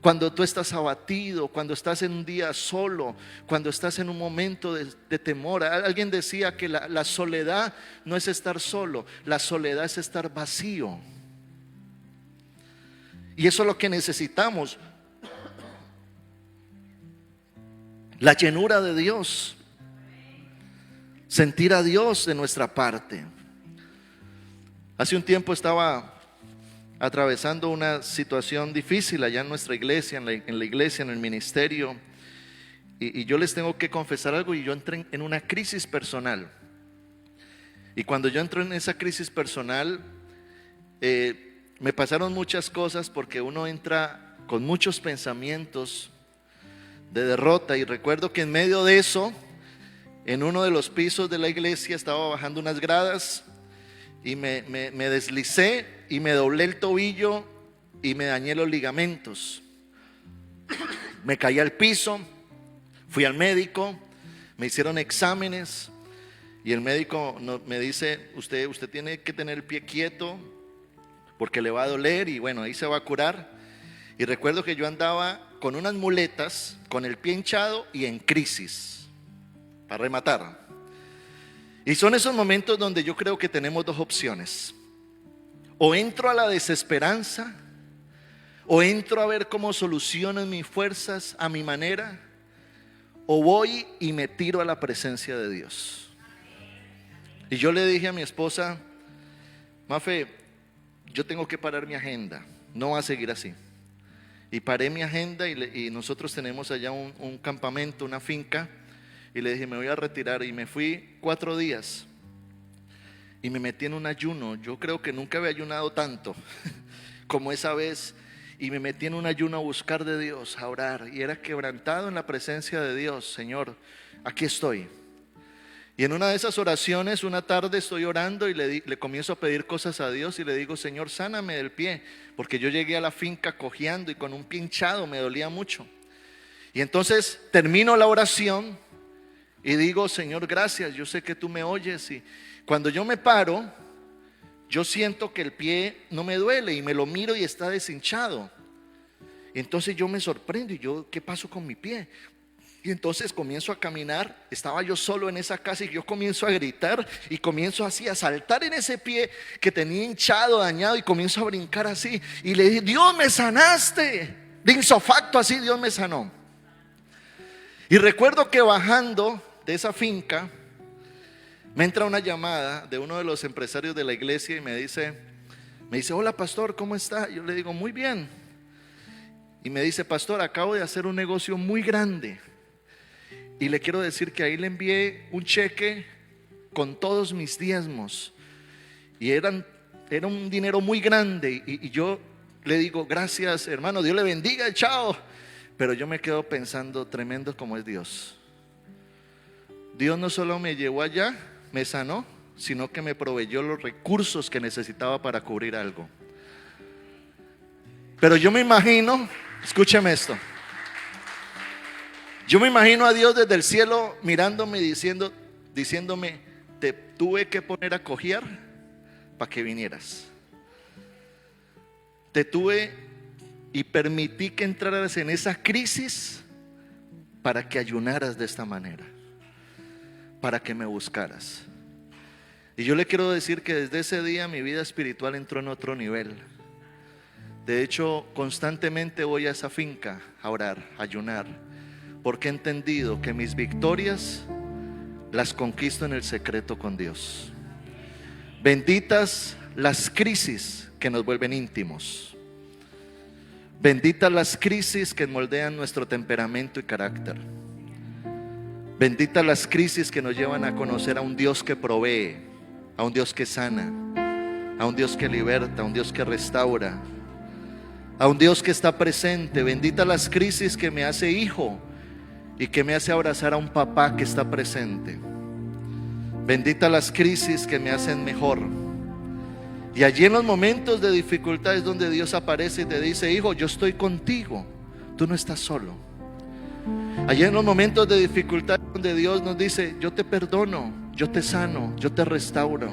cuando tú estás abatido, cuando estás en un día solo, cuando estás en un momento de temor. Alguien decía que la soledad no es estar solo, la soledad es estar vacío. Y eso es lo que necesitamos, la llenura de Dios, sentir a Dios de nuestra parte. Hace un tiempo estaba atravesando una situación difícil allá en nuestra iglesia, en la iglesia, en el ministerio, y yo les tengo que confesar algo, y yo entré en una crisis personal. Y cuando yo entré en esa crisis personal, me pasaron muchas cosas, porque uno entra con muchos pensamientos de derrota. Y recuerdo que en medio de eso, en uno de los pisos de la iglesia, estaba bajando unas gradas y me deslicé y me doblé el tobillo y me dañé los ligamentos. Me caí al piso, fui al médico, me hicieron exámenes y el médico me dice, usted tiene que tener el pie quieto porque le va a doler y bueno, ahí se va a curar. Y recuerdo que yo andaba con unas muletas, con el pie hinchado y en crisis, para rematar. Y son esos momentos donde yo creo que tenemos dos opciones: o entro a la desesperanza, o entro a ver cómo soluciono mis fuerzas a mi manera, o voy y me tiro a la presencia de Dios. Y yo le dije a mi esposa, Mafe, yo tengo que parar mi agenda, no va a seguir así. Y paré mi agenda y nosotros tenemos allá un campamento, una finca, y le dije, me voy a retirar, y me fui 4 días y me metí en un ayuno. Yo creo que nunca había ayunado tanto como esa vez, y me metí en un ayuno a buscar de Dios, a orar, y era quebrantado en la presencia de Dios. Señor, aquí estoy. Y en una de esas oraciones, una tarde estoy orando y le comienzo a pedir cosas a Dios y le digo, Señor, sáname del pie, porque yo llegué a la finca cojeando y con un pie hinchado, me dolía mucho. Y entonces termino la oración y digo, Señor, gracias, yo sé que tú me oyes. Y cuando yo me paro, yo siento que el pie no me duele y me lo miro y está deshinchado. Y entonces yo me sorprendo y yo, ¿qué pasó con mi pie? Y entonces comienzo a caminar, estaba yo solo en esa casa y yo comienzo a gritar y comienzo así a saltar en ese pie que tenía hinchado, dañado, y comienzo a brincar así y le dije, Dios, me sanaste, de insofacto así Dios me sanó. Y recuerdo que bajando de esa finca me entra una llamada de uno de los empresarios de la iglesia y me dice, hola pastor, ¿cómo está? Yo le digo, muy bien. Y me dice, pastor, acabo de hacer un negocio muy grande y le quiero decir que ahí le envié un cheque con todos mis diezmos y era un dinero muy grande, y yo le digo, gracias hermano, Dios le bendiga, chao. Pero yo me quedo pensando, tremendo como es Dios. Dios no solo me llevó allá, me sanó, sino que me proveyó los recursos que necesitaba para cubrir algo. Pero yo me imagino, escúchame esto, yo me imagino a Dios desde el cielo mirándome y diciéndome, te tuve que poner a cojear para que vinieras. Te tuve y permití que entraras en esa crisis para que ayunaras de esta manera, para que me buscaras. Y yo le quiero decir que desde ese día mi vida espiritual entró en otro nivel. De hecho, constantemente voy a esa finca a orar, a ayunar, porque he entendido que mis victorias las conquisto en el secreto con Dios. Benditas las crisis que nos vuelven íntimos. Benditas las crisis que moldean nuestro temperamento y carácter. Benditas las crisis que nos llevan a conocer a un Dios que provee, a un Dios que sana, a un Dios que liberta, a un Dios que restaura, a un Dios que está presente. Benditas las crisis que me hace hijo y que me hace abrazar a un papá que está presente. Benditas las crisis que me hacen mejor. Y allí en los momentos de dificultad es donde Dios aparece y te dice, hijo, yo estoy contigo, tú no estás solo. Allí en los momentos de dificultad es donde Dios nos dice, yo te perdono, yo te sano, yo te restauro.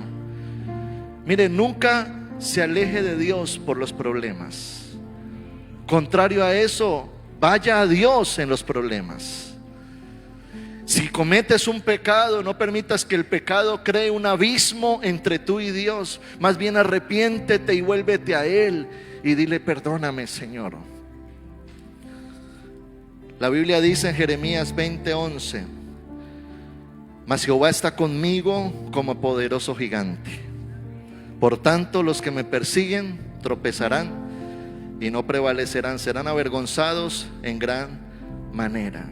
Mire, nunca se aleje de Dios por los problemas. Contrario a eso, vaya a Dios en los problemas. Si cometes un pecado, no permitas que el pecado cree un abismo entre tú y Dios. Más bien arrepiéntete y vuélvete a Él y dile, perdóname, Señor. La Biblia dice en Jeremías 20:11, mas Jehová está conmigo como poderoso gigante. Por tanto, los que me persiguen tropezarán y no prevalecerán, serán avergonzados en gran manera.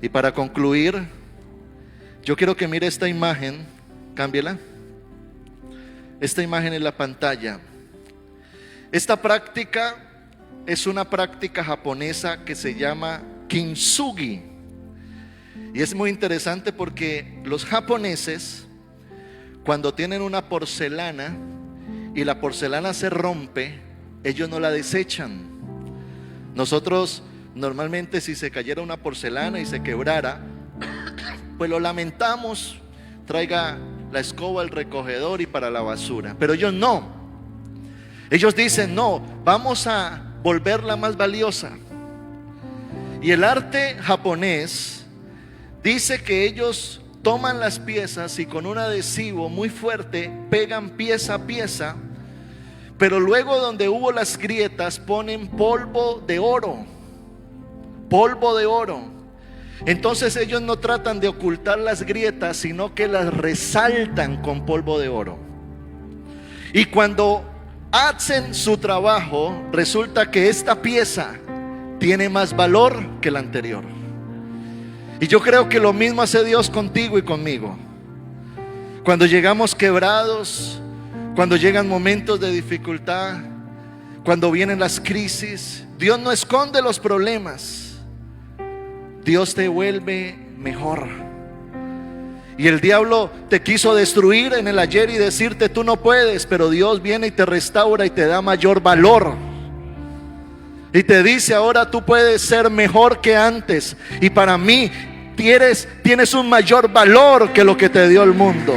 Y para concluir, yo quiero que mire esta imagen, cámbiela. Esta imagen en la pantalla. Esta práctica es una práctica japonesa que se llama kintsugi. Y es muy interesante porque los japoneses, cuando tienen una porcelana y la porcelana se rompe, ellos no la desechan. Nosotros normalmente, si se cayera una porcelana y se quebrara, pues lo lamentamos, traiga la escoba, el recogedor y para la basura. Pero ellos no. Ellos dicen: no, vamos a volverla más valiosa. Y el arte japonés dice que ellos toman las piezas y con un adhesivo muy fuerte pegan pieza a pieza, pero luego donde hubo las grietas ponen polvo de oro. Polvo de oro. Entonces ellos no tratan de ocultar las grietas, sino que las resaltan con polvo de oro. Y cuando hacen su trabajo, resulta que esta pieza tiene más valor que la anterior. Y yo creo que lo mismo hace Dios contigo y conmigo. Cuando llegamos quebrados, cuando llegan momentos de dificultad, cuando vienen las crisis, Dios no esconde los problemas. Dios te vuelve mejor. Y el diablo te quiso destruir en el ayer y decirte: tú no puedes, pero Dios viene y te restaura y te da mayor valor. Y te dice: ahora tú puedes ser mejor que antes. Y para mí tienes un mayor valor que lo que te dio el mundo.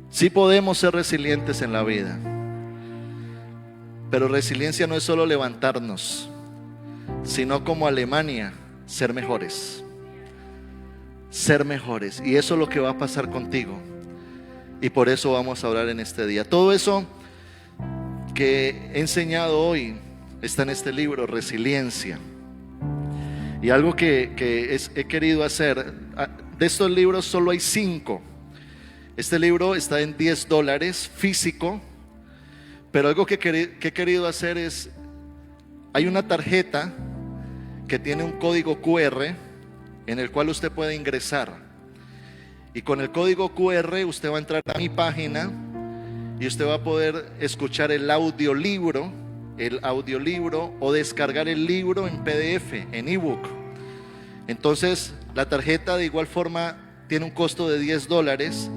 Sí podemos ser resilientes en la vida, pero resiliencia no es solo levantarnos, sino como Alemania, ser mejores. Ser mejores. Y eso es lo que va a pasar contigo. Y por eso vamos a hablar en este día. Todo eso que he enseñado hoy está en este libro, Resiliencia. Y algo que he querido hacer, de estos libros solo hay 5. Este libro está en $10 físico. Pero algo que he querido hacer es, hay una tarjeta que tiene un código QR en el cual usted puede ingresar. Y con el código QR usted va a entrar a mi página y usted va a poder escuchar el audiolibro o descargar el libro en PDF, en ebook. Entonces la tarjeta de igual forma tiene un costo de $10,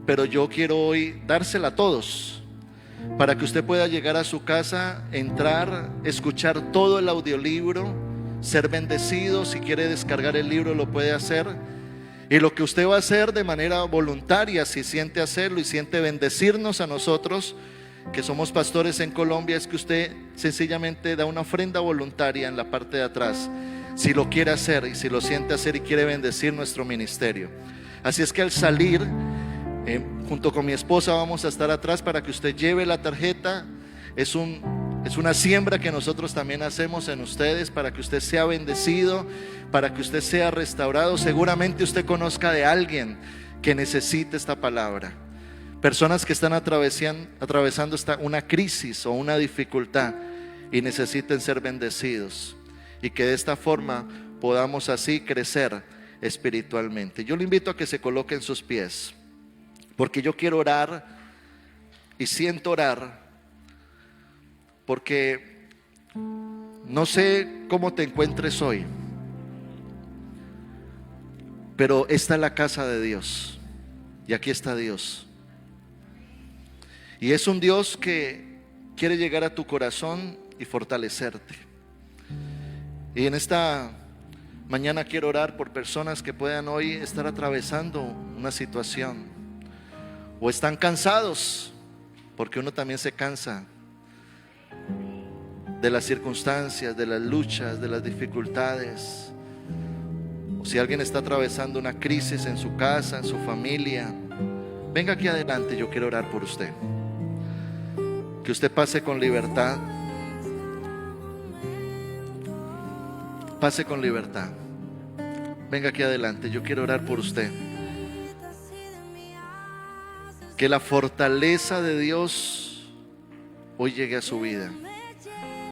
pero yo quiero hoy dársela a todos para que usted pueda llegar a su casa, entrar, escuchar todo el audiolibro, ser bendecido. Si quiere descargar el libro lo puede hacer. Y lo que usted va a hacer de manera voluntaria, si siente hacerlo y siente bendecirnos a nosotros, que somos pastores en Colombia, es que usted sencillamente da una ofrenda voluntaria en la parte de atrás, si lo quiere hacer y si lo siente hacer y quiere bendecir nuestro ministerio. Así es que al salir, junto con mi esposa vamos a estar atrás para que usted lleve la tarjeta. Es una siembra que nosotros también hacemos en ustedes, para que usted sea bendecido, para que usted sea restaurado. Seguramente usted conozca de alguien que necesite esta palabra. Personas que están atravesando una crisis o una dificultad y necesiten ser bendecidos. Y que de esta forma podamos así crecer espiritualmente. Yo le invito a que se coloque en sus pies, porque yo quiero orar y siento orar. Porque no sé cómo te encuentres hoy, pero esta es la casa de Dios y aquí está Dios. Y es un Dios que quiere llegar a tu corazón y fortalecerte. Y en esta mañana quiero orar por personas que puedan hoy estar atravesando una situación o están cansados, porque uno también se cansa de las circunstancias, de las luchas, de las dificultades. O si alguien está atravesando una crisis en su casa, en su familia, venga aquí adelante, yo quiero orar por usted. Que usted pase con libertad. Pase con libertad. Venga aquí adelante, yo quiero orar por usted. Que la fortaleza de Dios hoy llegue a su vida.